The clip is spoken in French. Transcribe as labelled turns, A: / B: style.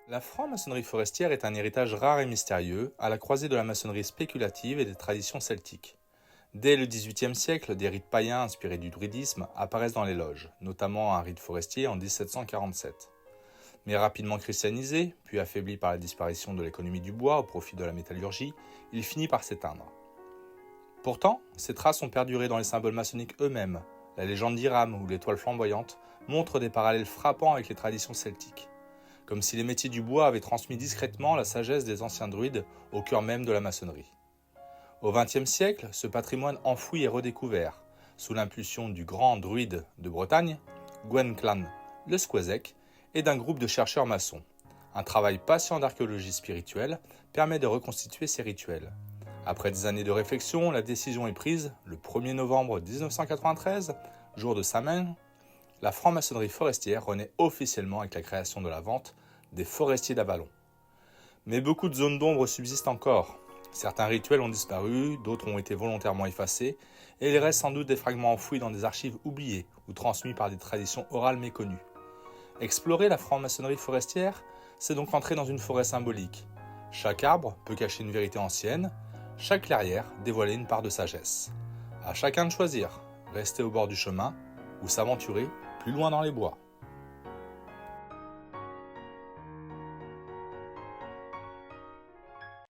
A: La franc-maçonnerie forestière est un héritage rare et mystérieux, à la croisée de la maçonnerie spéculative et des traditions celtiques. Dès le XVIIIe siècle, des rites païens inspirés du druidisme apparaissent dans les loges, notamment un rite forestier en 1747. Mais rapidement christianisé, puis affaibli par la disparition de l'économie du bois au profit de la métallurgie, il finit par s'éteindre. Pourtant, ces traces ont perduré dans les symboles maçonniques eux-mêmes. La légende d'Hiram ou l'étoile flamboyante montrent des parallèles frappants avec les traditions celtiques. Comme si les métiers du bois avaient transmis discrètement la sagesse des anciens druides au cœur même de la maçonnerie. Au XXe siècle, ce patrimoine enfoui est redécouvert, sous l'impulsion du grand druide de Bretagne, Gwen Clan le Squazec, et d'un groupe de chercheurs maçons. Un travail patient d'archéologie spirituelle permet de reconstituer ces rituels. Après des années de réflexion, la décision est prise, le 1er novembre 1993, jour de Samhain, la franc-maçonnerie forestière renaît officiellement avec la création de la vente des forestiers d'Avalon. Mais beaucoup de zones d'ombre subsistent encore. Certains rituels ont disparu, d'autres ont été volontairement effacés, et il reste sans doute des fragments enfouis dans des archives oubliées ou transmis par des traditions orales méconnues. Explorer la franc-maçonnerie forestière, c'est donc entrer dans une forêt symbolique. Chaque arbre peut cacher une vérité ancienne, chaque clairière dévoiler une part de sagesse. À chacun de choisir, rester au bord du chemin ou s'aventurer plus loin dans les bois.